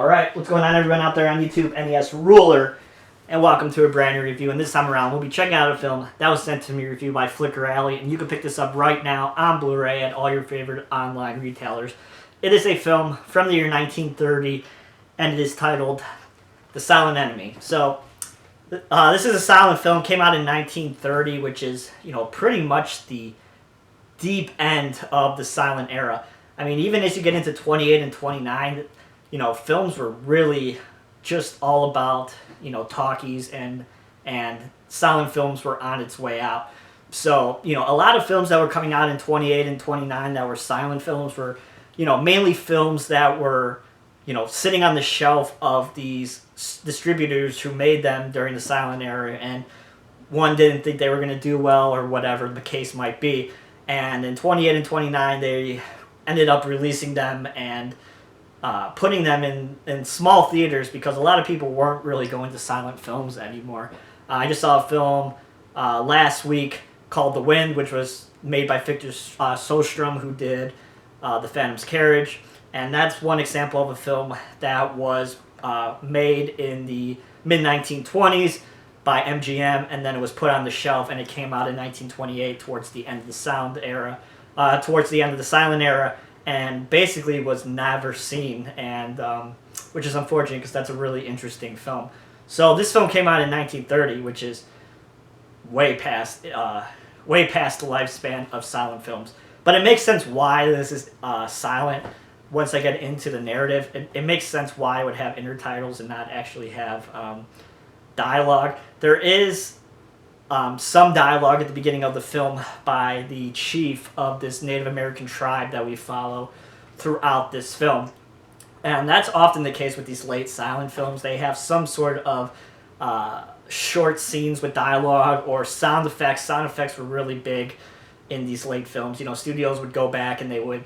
Alright, what's going on everyone out there on YouTube? NES Ruler, and welcome to a brand new review. And this time around, we'll be checking out a film that was sent to me review by Flicker Alley, and you can pick this up right now on Blu-ray at all your favorite online retailers. It is a film from the year 1930, and it is titled The Silent Enemy. So, this is a silent film, came out in 1930, which is, pretty much the deep end of the silent era. I mean, even as you get into 28 and 29, films were really just all about, talkies and silent films were on its way out. So, a lot of films that were coming out in 28 and 29 that were silent films were, mainly films that were, sitting on the shelf of these distributors who made them during the silent era, and one didn't think they were going to do well or whatever the case might be. And in 28 and 29, they ended up releasing them and putting them in small theaters because a lot of people weren't really going to silent films anymore. I just saw a film last week called The Wind, which was made by Victor Sjöström, who did The Phantom's Carriage. And that's one example of a film that was made in the mid-1920s by MGM, and then it was put on the shelf, and it came out in 1928 towards the end of the silent era, and basically was never seen, and which is unfortunate because that's a really interesting film. So this film came out in 1930, which is way past the lifespan of silent films. But it makes sense why this is silent. Once I get into the narrative, it makes sense why I would have intertitles and not actually have dialogue. There is some dialogue at the beginning of the film by the chief of this Native American tribe that we follow throughout this film. And that's often the case with these late silent films. They have some sort of short scenes with dialogue or sound effects. Sound effects were really big in these late films. Studios would go back and they would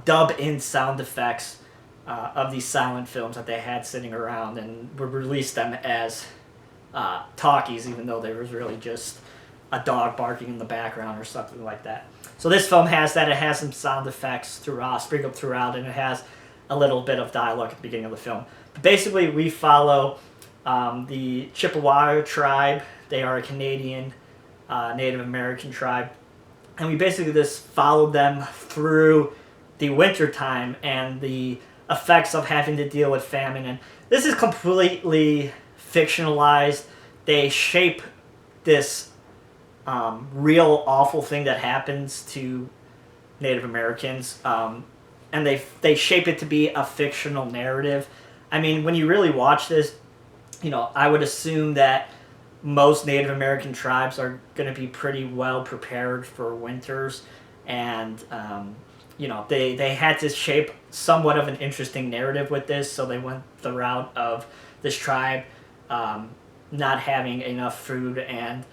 dub in sound effects of these silent films that they had sitting around and would release them as talkies, even though there was really just a dog barking in the background or something like that. So this film has that. It has some sound effects sprinkled throughout, and it has a little bit of dialogue at the beginning of the film. But basically, we follow the Chippewa tribe. They are a Canadian Native American tribe, and we basically just followed them through the winter time and the effects of having to deal with famine. And this is completely fictionalized. They shape this real awful thing that happens to Native Americans, and they shape it to be a fictional narrative. I mean, when you really watch this, I would assume that most Native American tribes are going to be pretty well prepared for winters, and they had to shape somewhat of an interesting narrative with this, so they went the route of this tribe not having enough food and,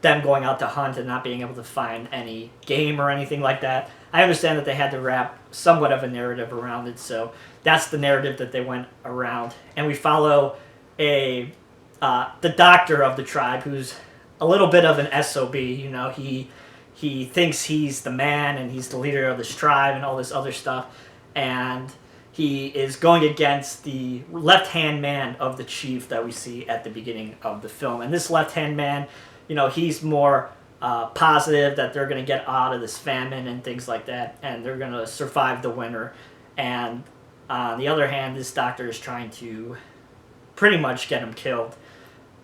them going out to hunt and not being able to find any game or anything like that. I understand that they had to wrap somewhat of a narrative around it, so that's the narrative that they went around. And we follow the doctor of the tribe, who's a little bit of an SOB. He thinks he's the man and he's the leader of this tribe and all this other stuff, and he is going against the left-hand man of the chief that we see at the beginning of the film. And this left-hand man, he's more positive that they're going to get out of this famine and things like that, and they're going to survive the winter. And on the other hand, this doctor is trying to pretty much get him killed.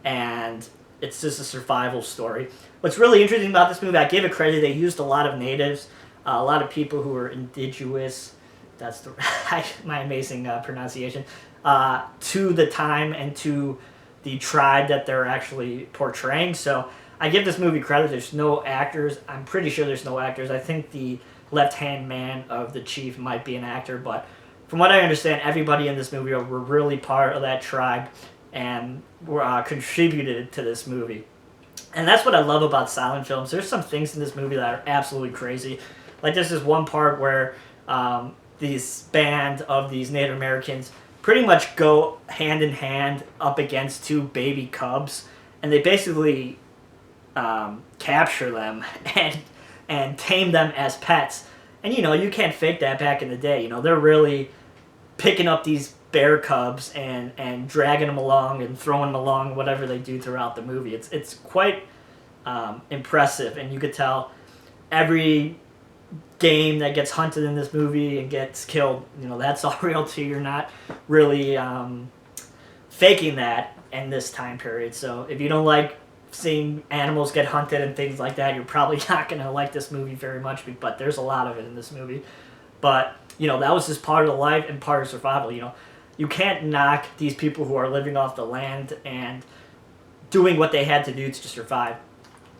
And it's just a survival story. What's really interesting about this movie, I give it credit, they used a lot of natives, a lot of people who were indigenous, that's my amazing pronunciation, to the time and to the tribe that they're actually portraying. So I give this movie credit. There's no actors. I'm pretty sure there's no actors. I think the left-hand man of the chief might be an actor, but from what I understand, everybody in this movie were really part of that tribe and were contributed to this movie. And that's what I love about silent films. There's some things in this movie that are absolutely crazy. Like there's this one part where this band of these Native Americans pretty much go hand in hand up against two baby cubs, and they basically capture them and tame them as pets. And you can't fake that back in the day. They're really picking up these bear cubs and dragging them along and throwing them along, whatever they do throughout the movie. It's quite impressive, and you could tell every game that gets hunted in this movie and gets killed, that's all real too. You're not really faking that in this time period. So if you don't like seeing animals get hunted and things like that, you're probably not going to like this movie very much, but there's a lot of it in this movie. But, that was just part of the life and part of survival. You can't knock these people who are living off the land and doing what they had to do to survive.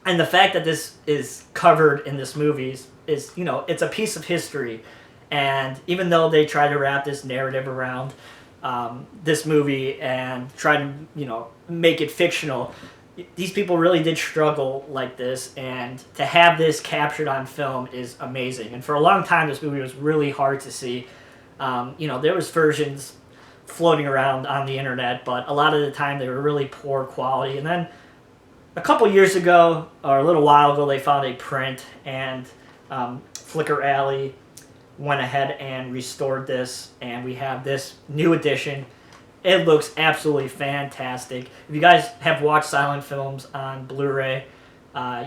And the fact that this is covered in this movie is it's a piece of history. And even though they try to wrap this narrative around this movie and try to, make it fictional, these people really did struggle like this. And to have this captured on film is amazing. And for a long time, this movie was really hard to see. There was versions floating around on the internet, but a lot of the time they were really poor quality. And then a couple years ago, or a little while ago, they found a print, and Flickr Alley went ahead and restored this, and we have this new edition. It looks absolutely fantastic. If you guys have watched silent films on Blu-ray,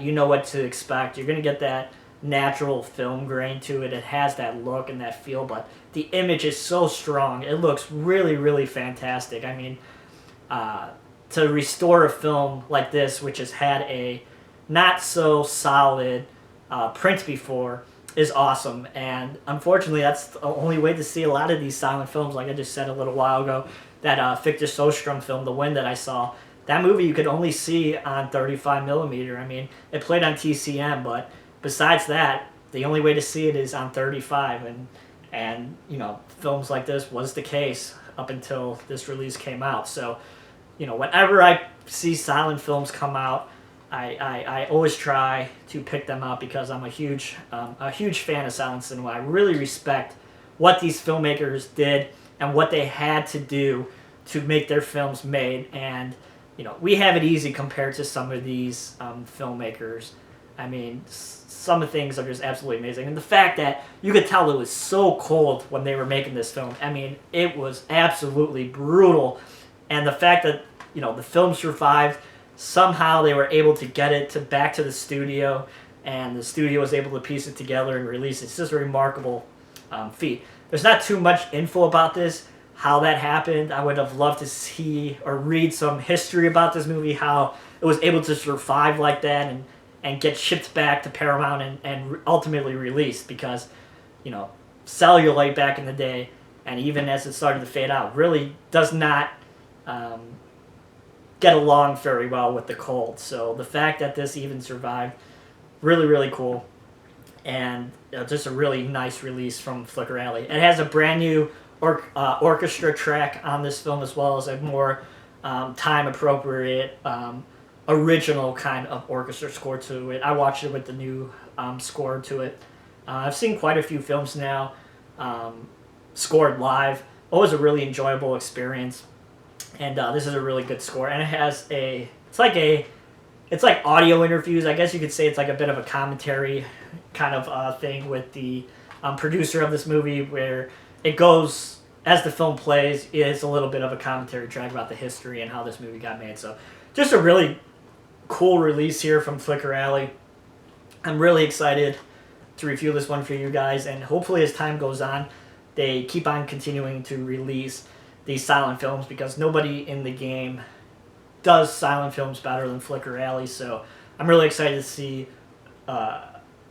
you know what to expect. You're going to get that natural film grain to it. It has that look and that feel, but the image is so strong. It looks really, really fantastic. I mean, to restore a film like this, which has had a not so solid print before, is awesome. And unfortunately, that's the only way to see a lot of these silent films. Like I just said a little while ago, that Victor Sjöström film, The Wind, that I saw, that movie you could only see on 35 millimeter. I mean, it played on TCM, but besides that, the only way to see it is on 35. And films like this was the case up until this release came out. So, whenever I see silent films come out, I always try to pick them up because I'm a huge fan of silent cinema. I really respect what these filmmakers did and what they had to do to make their films made. And we have it easy compared to some of these filmmakers. I mean, some of the things are just absolutely amazing. And the fact that you could tell it was so cold when they were making this film, I mean, it was absolutely brutal. And the fact that the film survived, somehow they were able to get it back to the studio, and the studio was able to piece it together and release it. It's just a remarkable feat. There's not too much info about this, how that happened. I would have loved to see or read some history about this movie, how it was able to survive like that and get shipped back to Paramount and ultimately released, because Celluloid back in the day, and even as it started to fade out, really does not get along very well with the cold. So the fact that this even survived, really, really cool. And just a really nice release from Flickr Alley. It has a brand new orchestra track on this film, as well as a more time-appropriate, original kind of orchestra score to it. I watched it with the new score to it. I've seen quite a few films now scored live. Always a really enjoyable experience. And this is a really good score. And it has it's like audio interviews. I guess you could say it's like a bit of a commentary kind of thing with the producer of this movie, where it goes, as the film plays, it's a little bit of a commentary track about the history and how this movie got made. So just a really cool release here from Flickr Alley. I'm really excited to review this one for you guys, and hopefully as time goes on, they keep on continuing to release these silent films, because nobody in the game does silent films better than Flickr Alley. So I'm really excited to see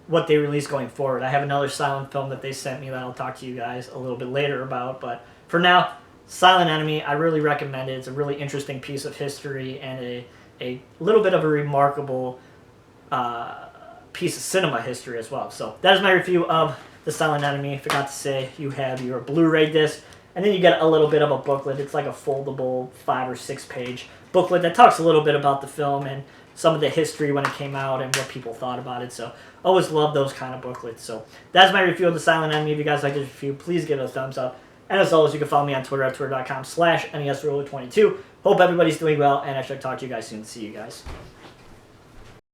what they release going forward. I have another silent film that they sent me that I'll talk to you guys a little bit later about, but for now, Silent Enemy, I really recommend it. It's a really interesting piece of history and a little bit of a remarkable piece of cinema history as well. So that is my review of The Silent Enemy. I forgot to say, you have your Blu-ray disc, and then you get a little bit of a booklet. It's like a foldable 5 or 6 page booklet that talks a little bit about the film and some of the history when it came out and what people thought about it. So always love those kind of booklets. So that's my review of The Silent Enemy. If you guys like this review, please give it a thumbs up. And as always, you can follow me on Twitter at twitter.com/NESRoller22. Hope everybody's doing well, and I shall talk to you guys soon. See you guys.